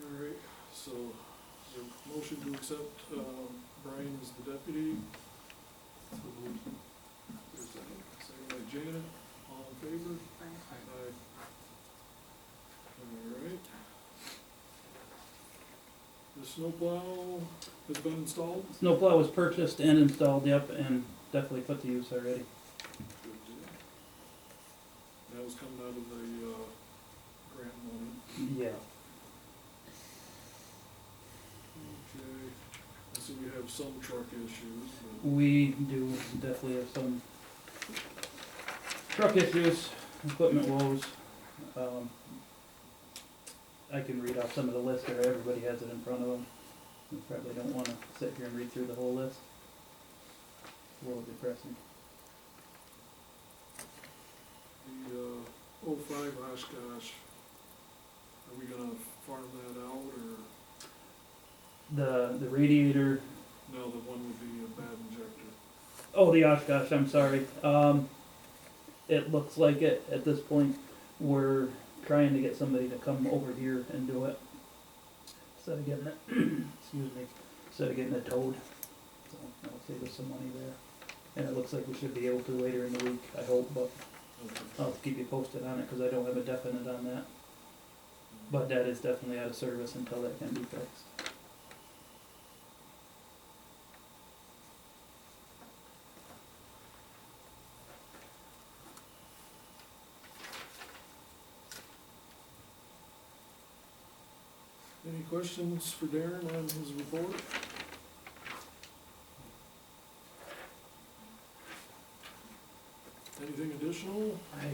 Alright, so, the motion to accept, Brian as the deputy. There's a second by Janet, all in favor? Aye. Alright. The snowplow has been installed? Snowplow was purchased and installed, yep, and definitely put to use already. Good deal. That was coming out of the, grant money. Yeah. Okay, I see we have some truck issues, but, We do definitely have some truck issues, equipment woes. I can read off some of the list, or everybody has it in front of them. You probably don't wanna sit here and read through the whole list. It's a little depressing. the, 05 Oshkosh, are we gonna farm that out, or, The radiator, no, the one with the bad injector? oh, the Oshkosh, I'm sorry. It looks like it at this point. We're trying to get somebody to come over here and do it. Instead of getting it, excuse me, instead of getting it towed. So that'll save us some money there. And it looks like we should be able to later in the week, I hope, but Okay. I'll keep you posted on it, cause I don't have a definite on that. But that is definitely out of service until that can be fixed. Any questions for Darren on his report? Anything additional? I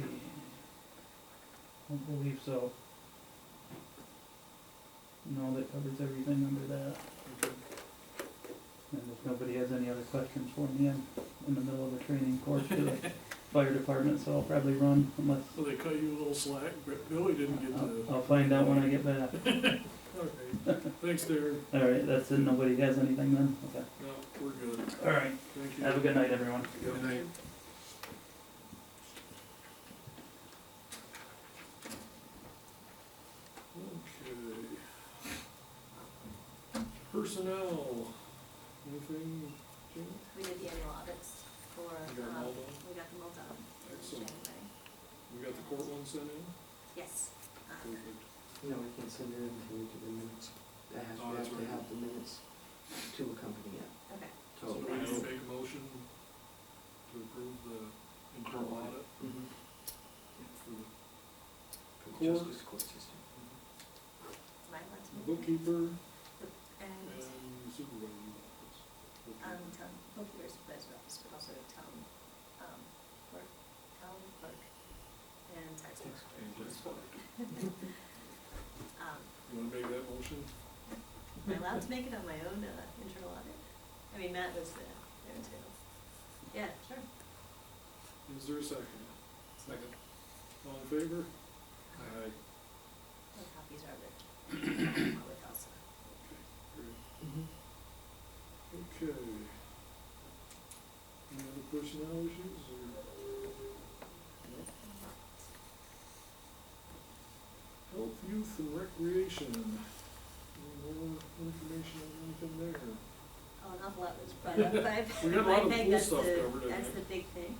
don't believe so. No, that covers everything under that. Okay. And if nobody has any other questions for me, I'm in the middle of a training course for the fire department, so I'll probably run unless, Well, they cut you a little slack, but Billy didn't get to. I'll find out when I get back. Okay, thanks, Darren. Alright, that's it, nobody has anything then? Okay. No, we're good. Alright, Thank you. have a good night, everyone. Good night. Okay. Personnel, anything, Jim? We did the annual audits for, You got them all done? we got them all done in Excellent. January. We got the court one sent in? Yes. Perfect. No, we can't send it in until we do the minutes. That has, Oh, we that's have to right. have the minutes to accompany it. Okay. So So, we need to make a motion to approve the internal audit mhm. for the For the Court. justice court system. Am I allowed to the move? bookkeeper And, and supervisor. town, bookkeeper, supervisor office, but also town, clerk, town clerk, and tax collector. And just, you Um, wanna make that motion? am I allowed to make it on my own, internal audit? I mean, Matt was there too. Yeah, sure. Is there a second? Second. All in favor? Aye. The copies are with, with us. Great. Mhm. Okay. Any other personnel issues, or? Health, youth, and recreation. Any more information on anything there? Oh, an awful lot was brought up by, We got a lot by of Meg, cool that's stuff the, covered, I that's think. the big thing.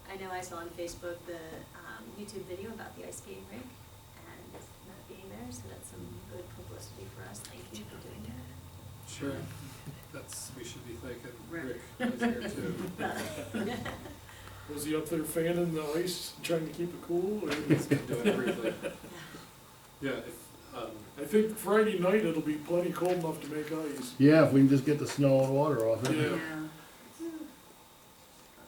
I know I saw on Facebook the, YouTube video about the ice skating rink and not being there, so that's some good publicity for us, thank you for doing that. Sure, we should be thanking Right. Rick, he's here too. Was he up there fanning the ice, trying to keep it cool, or? He's been doing everything. Yeah, I think Friday night it'll be plenty cold enough to make ice. Yeah, if we can just get the snow and water off it. Yeah.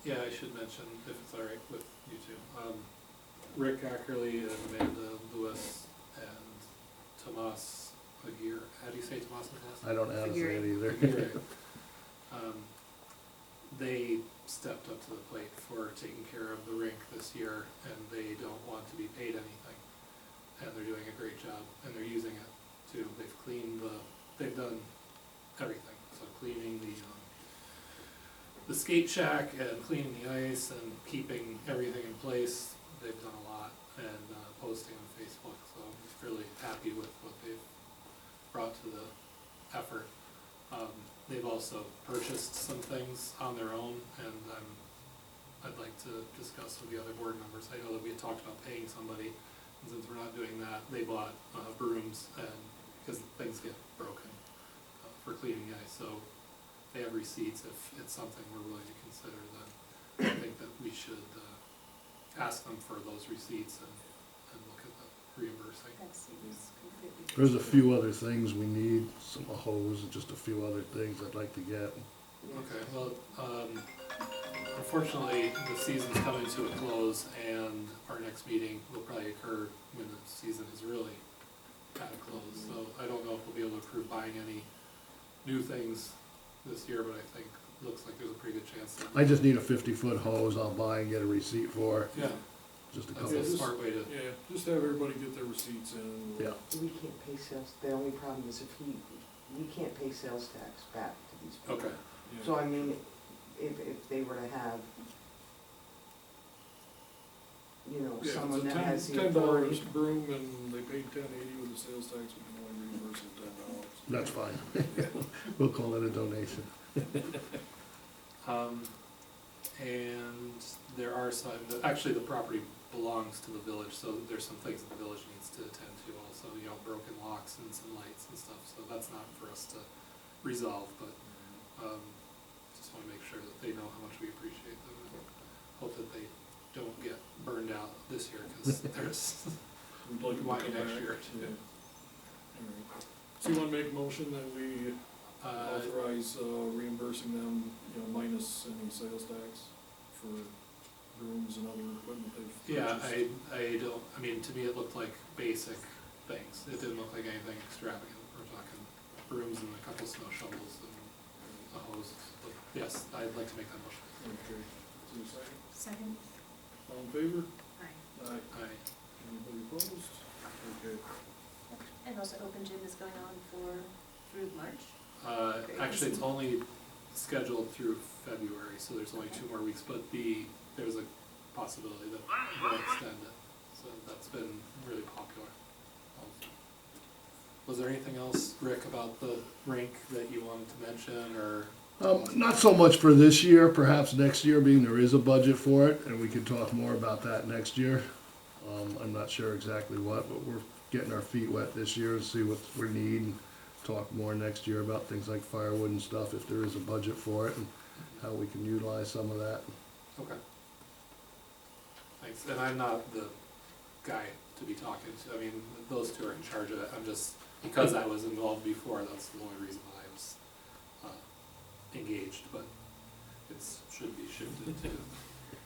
yeah, I should mention, if it's all right with you two, Rick Ackerley and Amanda Lewis and Tomas Aguirre, how do you say Tomas and Tomas? I don't know how to say it either. Aguirre. They stepped up to the plate for taking care of the rink this year, and they don't want to be paid anything. And they're doing a great job, and they're using it too. They've cleaned they've done everything, so cleaning the skate shack and cleaning the ice and keeping everything in place. They've done a lot, and posting on Facebook, so really happy with what they've brought to the effort. They've also purchased some things on their own, and I'd like to discuss with the other board members. I know that we had talked about paying somebody, and since we're not doing that, they bought brooms, and, because things get broken for cleaning the ice, so they have receipts. If it's something we're willing to consider, then I think that we should ask them for those receipts and look at the reimbursing. That seems completely. There's a few other things we need, some hose, and just a few other things I'd like to get. Okay, well, unfortunately, the season's coming to a close, and our next meeting will probably occur when the season is really at a close. So I don't know if we'll be able to approve buying any new things this year, but I think, looks like there's a pretty good chance that. I just need a 50-foot hose I'll buy and get a receipt for, Yeah, just a that's couple. a smart way to, Yeah, just have everybody get their receipts in. and we'll- Yeah. We can't pay sales, the only problem is we can't pay sales tax back to these people. okay, yeah. So I mean, if they were to have, you know, Yeah, if someone it's that has the $10 authority. broom and they paid $10.80 with the sales tax, we can only reimburse them $10. That's fine. We'll call it a donation. and there are some, actually, the property belongs to the village, so there's some things that the village needs to attend to also, you know, broken locks and some lights and stuff, so that's not for us to resolve, but, just wanna make sure that they know how much we appreciate them, and hope that they don't get burned out this year, cause there's, We'd like them to Why come next back, year? yeah. Alright. So you wanna make a motion that we authorize reimbursing them, you know, minus any sales tax for brooms and other equipment they've yeah, purchased? I don't, I mean, to me, it looked like basic things, it didn't look like anything extravagant, we're talking brooms and a couple snow shovels and a hose, but yes, I'd like to make that motion. Okay, is there a second? Second. All in favor? Aye. Aye. Anybody opposed? Okay. And also Open Gym is going on through March. Actually, it's only scheduled through February, so there's only 2 more weeks, but there's a possibility that we'll extend it, so that's been really popular. Was there anything else, Rick, about the rink that you wanted to mention, or? Not so much for this year, perhaps next year, being there is a budget for it, and we could talk more about that next year. I'm not sure exactly what, but we're getting our feet wet this year and see what we need, and talk more next year about things like firewood and stuff, if there is a budget for it, and how we can utilize some of that. Okay. Thanks, and I'm not the guy to be talking to, I mean, those two are in charge of it, I'm just, because I was involved before, that's the only reason why I was engaged, but it's, should be shifted to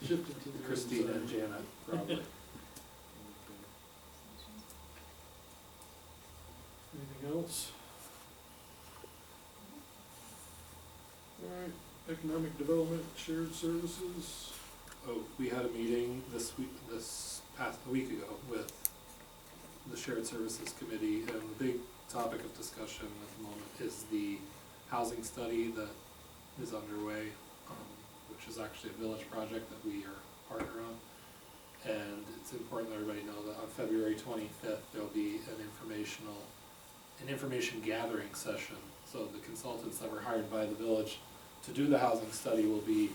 Shifted to the Christina other and side. Janet, probably. Okay. Anything else? Alright, economic development, shared services. Oh, we had a meeting this past week ago with the Shared Services Committee, and the big topic of discussion at the moment is the housing study that is underway, which is actually a village project that we are partner on. And it's important that everybody know that on February 25th, there'll be an information gathering session. So the consultants that were hired by the village to do the housing study will be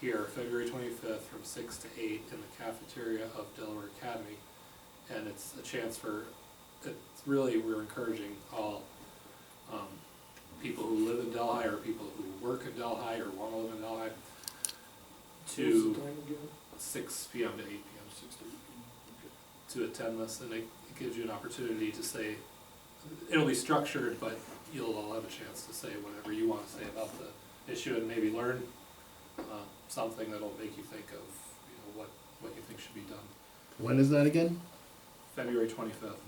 here February 25th from 6 to 8 in the cafeteria of Delaware Academy. And it's a chance we're encouraging all people who live in Delhi, or people who work in Delhi, or want to live in Delhi, What's to the time again? 6 p.m. to 8 p.m. 6 to 8 p.m. to attend this, and it gives you an opportunity to say, it'll be structured, but you'll all have a chance to say whatever you want to say about the issue, and maybe learn something that'll make you think of, you know, what you think should be done. When is that again? February 25th.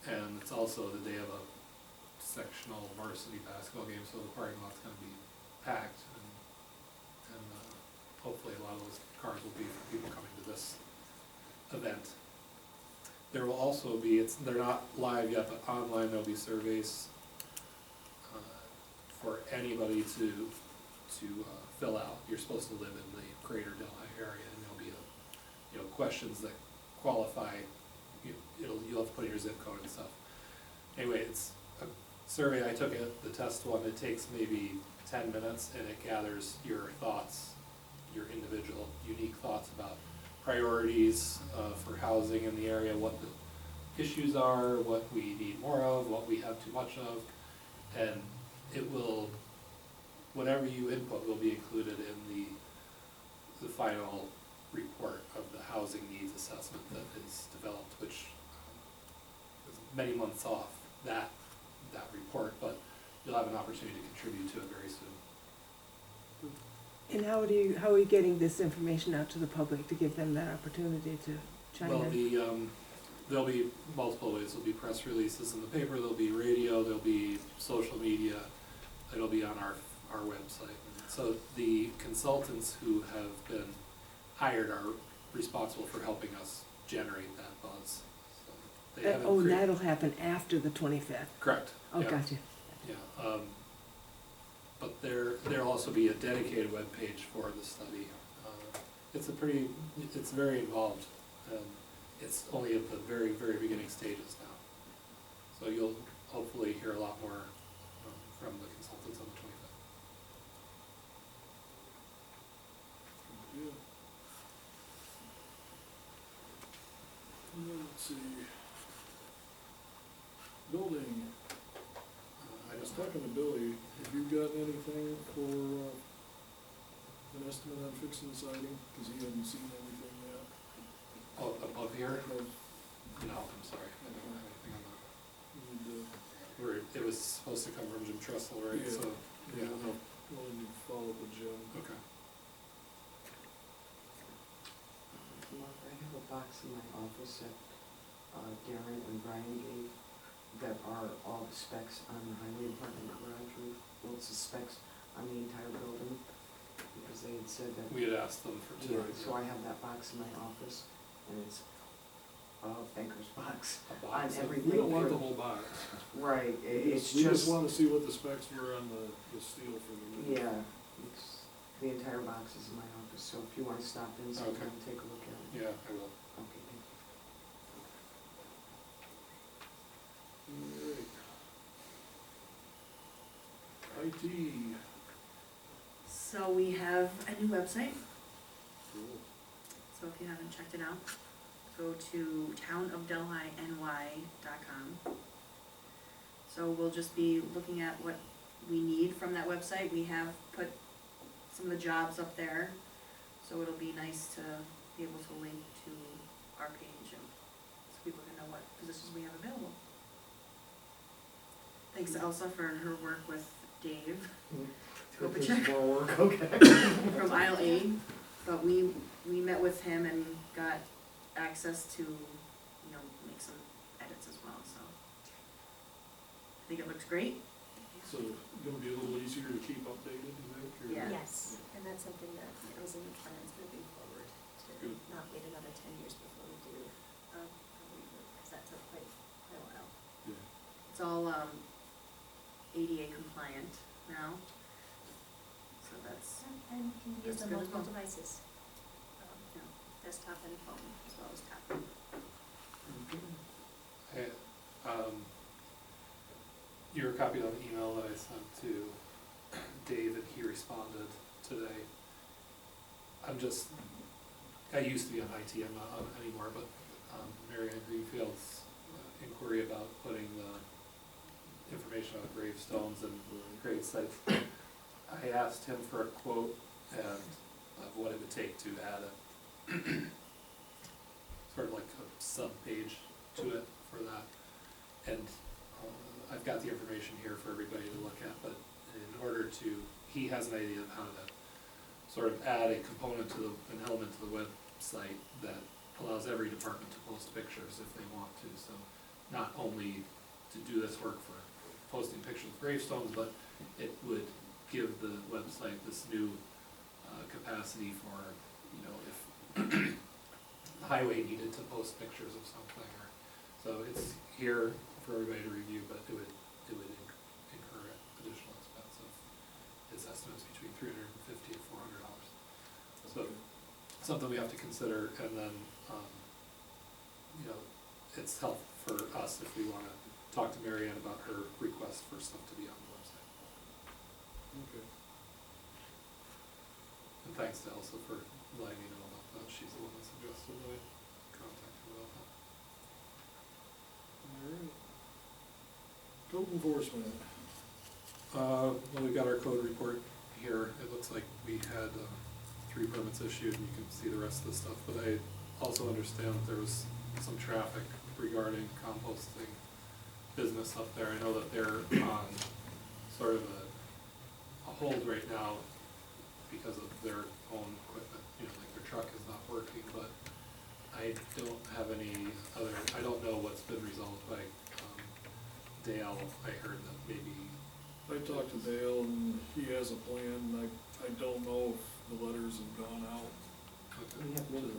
And it's also the day of a sectional varsity basketball game, so the parking lot's gonna be packed, and hopefully a lot of those cars will be for people coming to this event. There will also be, they're not live yet, but online there'll be surveys for anybody to fill out. You're supposed to live in the greater Delhi area, and there'll be questions that qualify you'll have to put in your zip code and stuff. Anyway, it's a survey, I took it, the test one, it takes maybe 10 minutes, and it gathers your thoughts, your individual, unique thoughts about priorities for housing in the area, what the issues are, what we need more of, what we have too much of, and it will, whatever you input will be included in the final report of the housing needs assessment that is developed, which is many months off that report, but you'll have an opportunity to contribute to it very soon. And how are you getting this information out to the public to give them that opportunity to chime Well, in? there'll be multiple ways. There'll be press releases in the paper, there'll be radio, there'll be social media, it'll be on our website. So the consultants who have been hired are responsible for helping us generate that buzz. So they haven't Oh, and created- that'll happen after the 25th? Correct. Oh, yeah. gotcha. Yeah, but there'll also be a dedicated webpage for the study. It's very involved, and it's only at the very, very beginning stages now. So you'll hopefully hear a lot more from the consultants on the 25th. Yeah. Let's see. Building, I was talking to Billy, have you got anything for, an estimate on fixing the siding? Cause he hadn't seen anything yet. Oh, above here? Above, No, I'm sorry, I don't have anything on that. and, It was supposed to come from Jim Trestle, right? Yeah. So, yeah, no, well, you follow up with Jim. okay. Mark, I have a box in my office that Darren and Brian gave that are all the specs on the highway department garage roof. Well, it's the specs on the entire building, because they had said that. We had asked them for Yeah, two. so I have that box in my office, and it's a banker's box A on box of- everything. We don't want for- the whole box. Right, it's We just just, wanna see what the specs were on the steel for the roof. yeah, it's, the entire box is in my office, so if you wanna stop in sometime, take a look at it. Yeah, I will. Okay, thank you. Alright. IT, So we have a new website, cool. so if you haven't checked it out, go to townofdelhiny.com. So we'll just be looking at what we need from that website. We have put some of the jobs up there, so it'll be nice to be able to link to our page and so people can know what positions we have available. Thanks to Elsa for her work with Dave. Hope Kopacek. there's more work, okay. From aisle A, but we met with him and got access to, make some edits as well, so. I think it looks great. So, gonna be a little easier to keep updated, you think? or- Yeah. Yes, and that's something that is in the plans moving forward, to Good. not wait another 10 years before we do a reboot, because that took quite a while. Yeah. It's all, ADA compliant now. So that's, And can be used That's on good as multiple well. devices, desktop and phone, as well as tablet. Hey, you were copied on the email that I sent to Dave, and he responded today. I used to be on IT, I'm not on it anymore, but Mary Ann Greenfield's inquiry about putting the information on gravestones and grave sites. I asked him for a quote and of what it would take to add a sort of like a sub-page to it for that. And I've got the information here for everybody to look at, but in order to, he has an idea of how to sort of add a component to an element to the website that allows every department to post pictures if they want to. So not only to do this work for posting pictures of gravestones, but it would give the website this new capacity for, if the highway needed to post pictures of something, or, so it's here for everybody to review, but it would incur additional expense of, his estimates between $350 and $400. So, something we have to consider, and then, it's helpful for us if we wanna talk to Mary Ann about her request for stuff to be on the website. Okay. And thanks to Elsa for letting me know about that, she's the one that suggested that I contact her about that. Alright. Code enforcement. Well, we got our code report here, it looks like we had, 3 permits issued, and you can see the rest of the stuff, but I also understand that there was some traffic regarding composting business up there. I know that they're on sort of a hold right now because of their own equipment, you know, like their truck is not working, but I don't have any other, I don't know what's been resolved by, Dale. I heard that maybe, I talked to Dale and he has a plan, I don't know if the letters have gone out. We have many,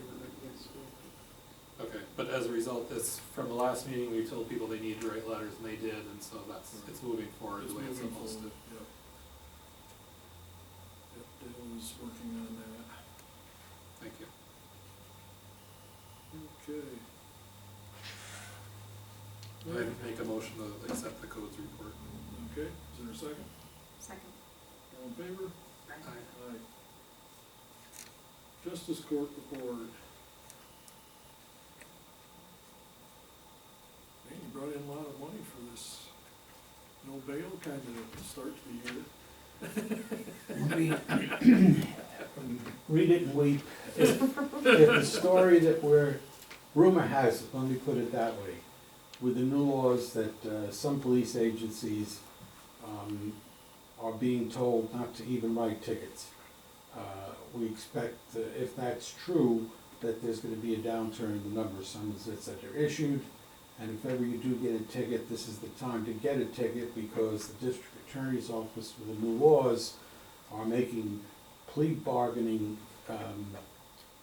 yes, okay, but as a result, this, from the last meeting, we told people they need to write letters, and they did, and so that's, it's moving forward It's the way it's moving supposed to. forward, yep. Yep, Dale is working on that. Thank you. Okay. I make a motion to accept the codes report. Okay, is there a second? Second. All in favor? Aye. Aye. Justice Court report. Man, you brought in a lot of money for this no bail kind of start to the year. Read it and weep. If the story that rumor has it, let me put it that way, with the new laws that some police agencies are being told not to even write tickets. We expect, if that's true, that there's gonna be a downturn in the number of summonses that are issued. And if ever you do get a ticket, this is the time to get a ticket, because the district attorney's office with the new laws are making plea bargaining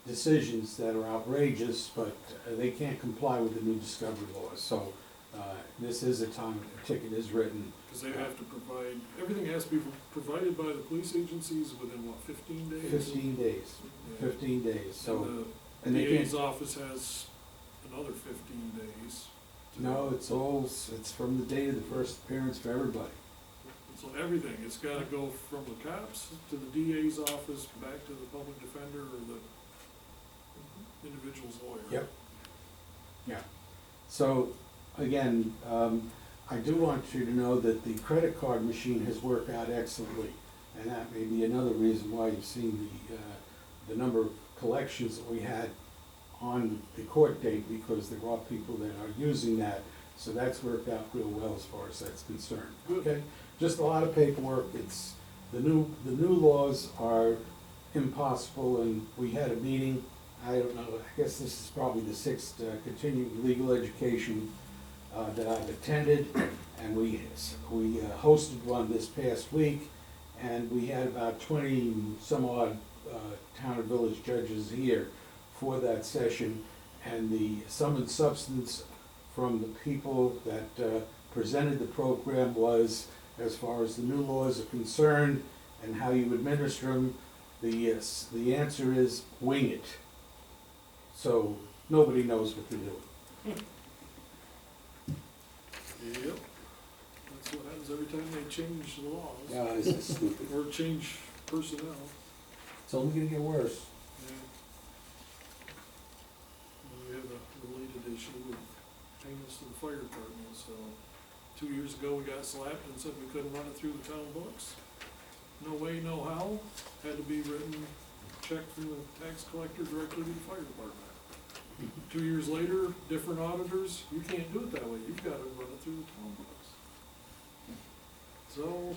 decisions that are outrageous, but they can't comply with the new discovery laws. So this is a time a ticket is written. Cause they have to provide, everything has to be provided by the police agencies within what, 15 days? 15 days, Yeah. 15 days, so, And and the they DA's can't, office has another 15 days. to- no, it's from the date of the first appearance for everybody. So everything, it's gotta go from the cops to the DA's office, back to the public defender or the individual's lawyer. Yep. Yeah. So, again, I do want you to know that the credit card machine has worked out excellently. And that may be another reason why you've seen the number of collections that we had on the court date, because there are people that are using that. So that's worked out real well as far as that's concerned. Good. Okay? Just a lot of paperwork. It's, the new laws are impossible, and we had a meeting, I don't know, I guess this is probably the 6th continuing legal education that I've attended, and we hosted one this past week, and we had about 20 some odd town and village judges here for that session, and the sum and substance from the people that presented the program was, as far as the new laws are concerned and how you administer them, the answer is wing it. So nobody knows what to do. Yep. That's what happens every time they change the laws. Yeah, this is stupid. Or change personnel. It's only gonna get worse. Yeah. And we have a related issue with payments to the fire department, so 2 years ago, we got slapped and said we couldn't run it through the town books. No way, no how, had to be written check from the tax collector directly to the fire department. 2 years later, different auditors, you can't do it that way, you've gotta run it through the town books. So,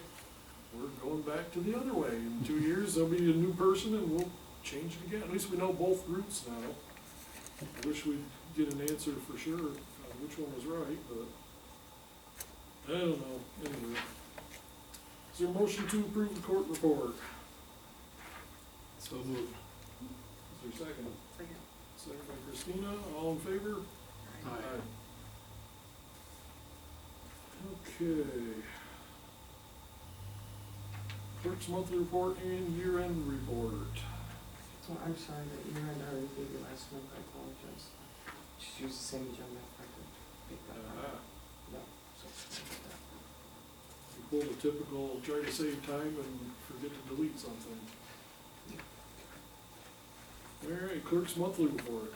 we're going back to the other way, in 2 years, there'll be a new person and we'll change it again, at least we know both routes now. I wish we'd get an answer for sure, which one was right, but I don't know, anyway. Is there a motion to approve the court report? So moved. Is there a second? Second. Second by Christina, all in favor? Aye. Okay. Clerk's monthly report and year-end report. Oh, I'm sorry that you and I gave you last month, I apologize. Just use the same agenda, I could pick that up. No, so, You pull the typical, try to save time and forget to delete something. Alright, clerk's monthly report.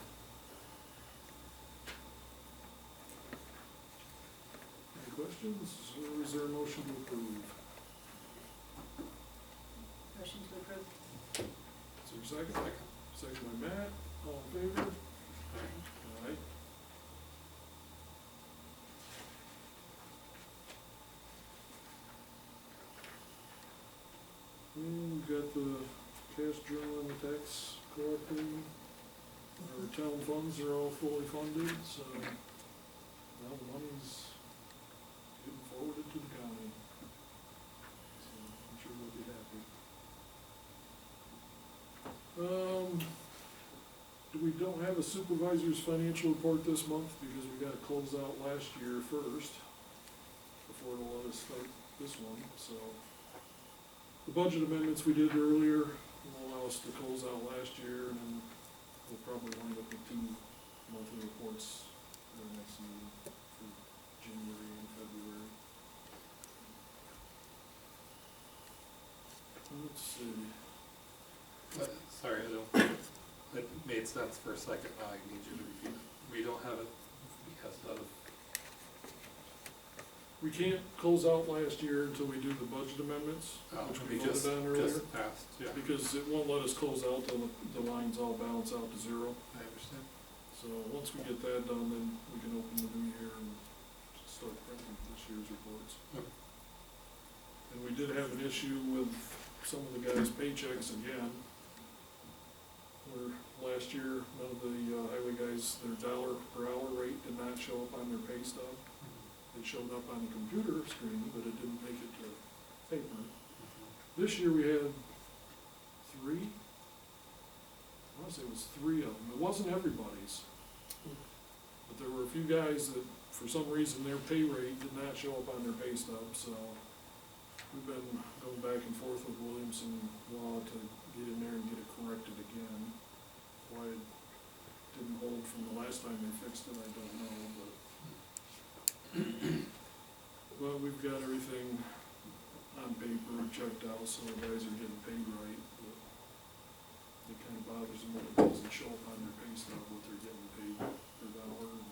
Any questions, or is there a motion to approve? Motion to approve. Is there a second? Second by Matt, all in favor? Aye. We've got the cash journal and the tax collecting. Our town funds are all fully funded, so now the money's getting forwarded to the county. So I'm sure they'll be happy. We don't have a supervisor's financial report this month because we gotta close out last year first before they'll let us start this one, so. The budget amendments we did earlier will allow us to close out last year, and then we'll probably wind up with 2 monthly reports for the next meeting for January and February. Let's see. Sorry, I don't, it made sense for a second, now I need you to repeat it. We don't have it because of, We can't close out last year until we do the budget amendments, which we voted on earlier. just passed, yeah, Because it won't let us close out till the lines all balance out to 0. I understand. So once we get that done, then we can open the new year and start printing this year's reports. Okay. And we did have an issue with some of the guys' paychecks again, where last year, none of the highway guys, their dollar per hour rate did not show up on their pay stub. It showed up on the computer screen, but it didn't make it to paper. This year we had 3, I wanna say it was 3 of them, it wasn't everybody's. But there were a few guys that, for some reason, their pay rate did not show up on their pay stub, so we've been going back and forth with Williamson Law to get in there and get it corrected again. Why it didn't hold from the last time they fixed it, I don't know, but well, we've got everything on paper checked out, so the guys are getting paid right, but it kinda bothers them when it doesn't show up on their pay stub what they're getting paid per dollar and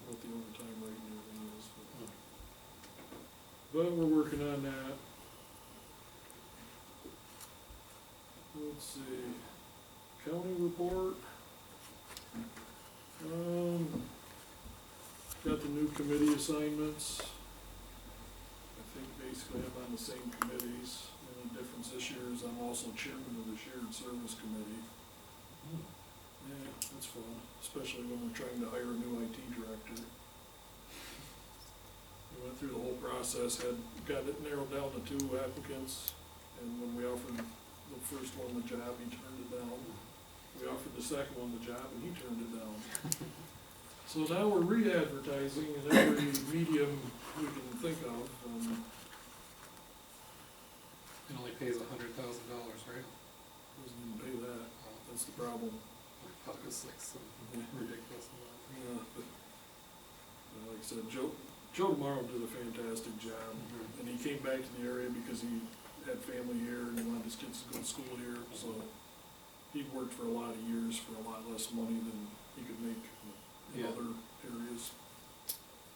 what the overtime rate and everything is, but we're working on that. Let's see, county report. Got the new committee assignments. I think basically I'm on the same committees. The only difference this year is I'm also chairman of the shared service committee. Yeah, that's fun, especially when we're trying to hire a new IT director. We went through the whole process, got it narrowed down to 2 applicants, and when we offered the first one the job, he turned it down. We offered the second one the job, and he turned it down. So now we're re-advertising in every medium we can think of, It only pays $100,000, right? doesn't even pay that, that's the problem. I thought it was like some ridiculous amount. Yeah, but, like I said, Joe tomorrow did a fantastic job, and he came back to the area because he had family here and he wanted his kids to go to school here, so he'd worked for a lot of years for a lot less money than he could make in other areas.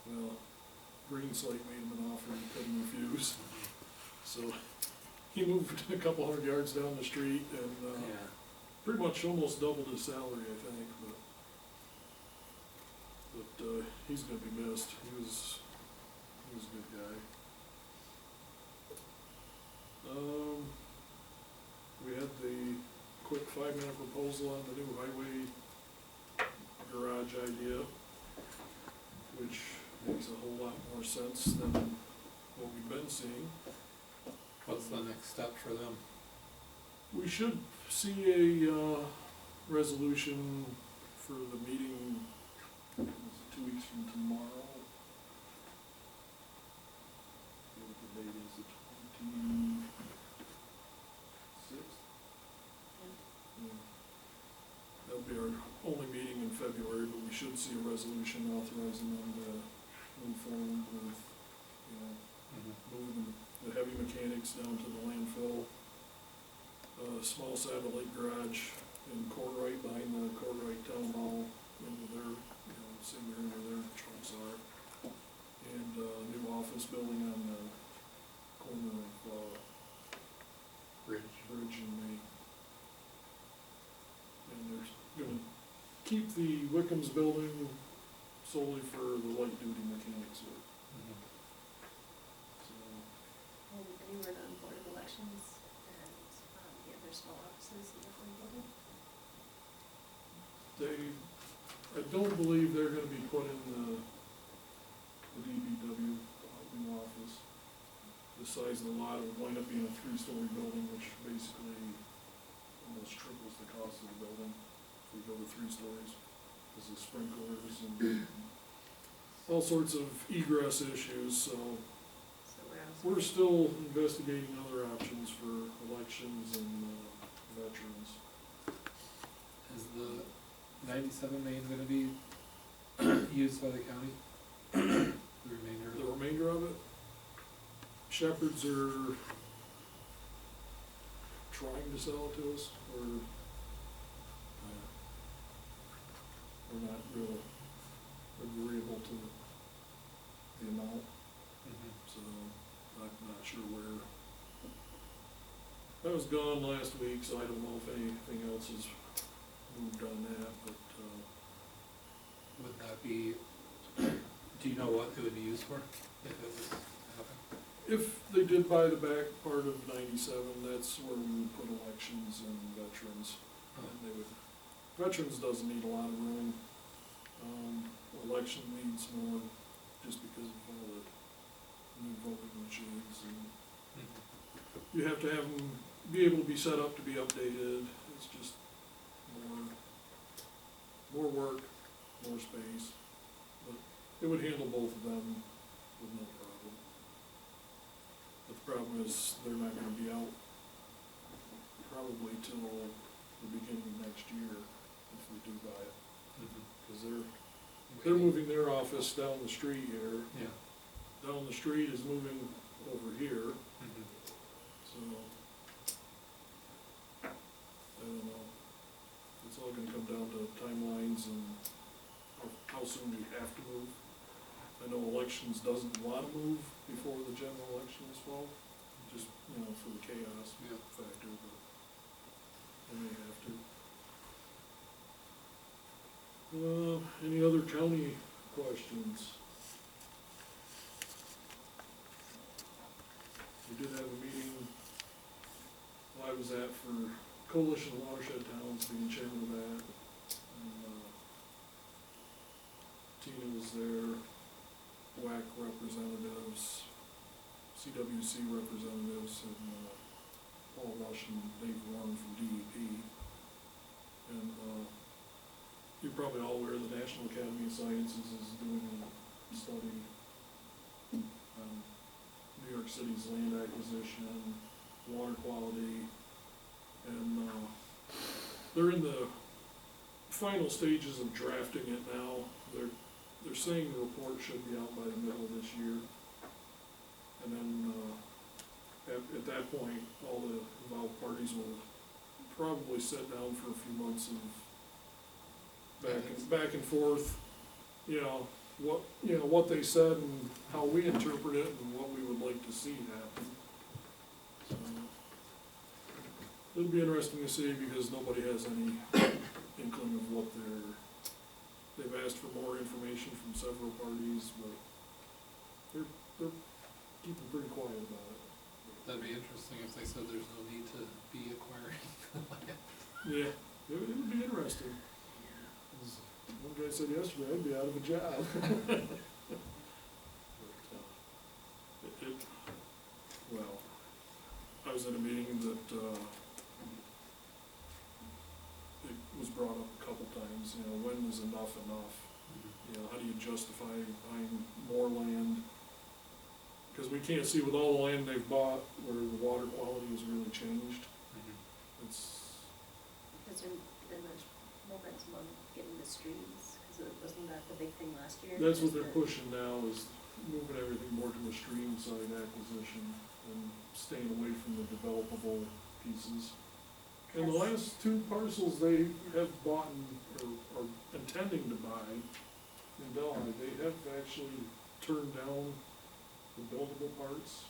Well, Green Slate made him an offer he couldn't refuse, so he moved a couple hundred yards down the street and, pretty much almost doubled his salary, I think, but he's gonna be missed. He was a good guy. We had the quick 5-minute proposal on the new highway garage idea, which makes a whole lot more sense than what we've been seeing. What's the next step for them? We should see a resolution for the meeting, is it 2 weeks from tomorrow? What the date is, the 26th? Yeah. That'll be our only meeting in February, but we should see a resolution authorizing them to move forward with, you know, moving the heavy mechanics down to the landfill. Small satellite garage in Courtright, behind the Courtright Town Hall, into their, you know, sitting there where their trucks are. And, new office building on the corner of, Bridge. Bridge and Main. And they're gonna keep the Wickham's building solely for the light duty mechanics work, so. And anywhere on Board of Elections and, the other small offices in the front building. I don't believe they're gonna be put in the DBW new office. The size of the lot would wind up being a 3-story building, which basically almost triples the cost of the building if we go to 3 stories, because of sprinklers and all sorts of egress issues, so So where else? we're still investigating other options for elections and, veterans. Is the 97 main gonna be used by the county? The remainder of The it? remainder of it, Shepherds are trying to sell it to us, or, we're not real agreeable to the amount, so I'm not sure where. That was gone last week, so I don't know if anything else has moved on that, but, Would that be, do you know what it would be used for, if it was happening? if they did buy the back part of 97, that's where we would put elections and veterans. And they would, veterans doesn't need a lot of room. Election needs more, just because of all the new voting machines, and you have to have them be able to be set up to be updated. It's just more work, more space, but it would handle both of them with no problem. But the problem is, they're not gonna be out probably till the beginning of next year, if we do buy it, cause they're moving their office down the street here. Yeah. Down the street is moving over here, so I don't know. It's all gonna come down to timelines and how soon we have to move. I know elections doesn't wanna move before the general election this fall, just, you know, for the chaos Yeah. factor, but they may have to. Any other county questions? We did have a meeting, I was at for Coalition of Watershed Towns, being chairman of that. And, Tina was there, WAC representatives, CWC representatives, and, Paul Rush and Dave Warren from DEP. And, you're probably all aware the National Academy of Sciences is doing a study on New York City's land acquisition, water quality, and, they're in the final stages of drafting it now. They're saying the report should be out by the middle of this year. And then, at that point, all the involved parties will probably sit down for a few months of back and forth, what they said and how we interpret it and what we would like to see happen. So, it'll be interesting to see, because nobody has any inkling of what they've asked for more information from several parties, but they're keeping pretty quiet about it. That'd be interesting if they said there's no need to be acquiring the land. Yeah, it would be interesting. 'Cause one guy said yesterday, I'd be out of a job. But, well, I was at a meeting that, it was brought up a couple times, when is enough? How do you justify buying more land? Because we can't see with all the land they've bought where the water quality has really changed. It's, Has there been much momentum on getting the streams? Cause Wasn't that the big thing last year? That's what Is they're the- pushing now, is moving everything more to a stream side acquisition and staying away from the developable pieces. And the last two parcels they have bought or are intending to buy in Delhi, they have actually turned down the buildable parts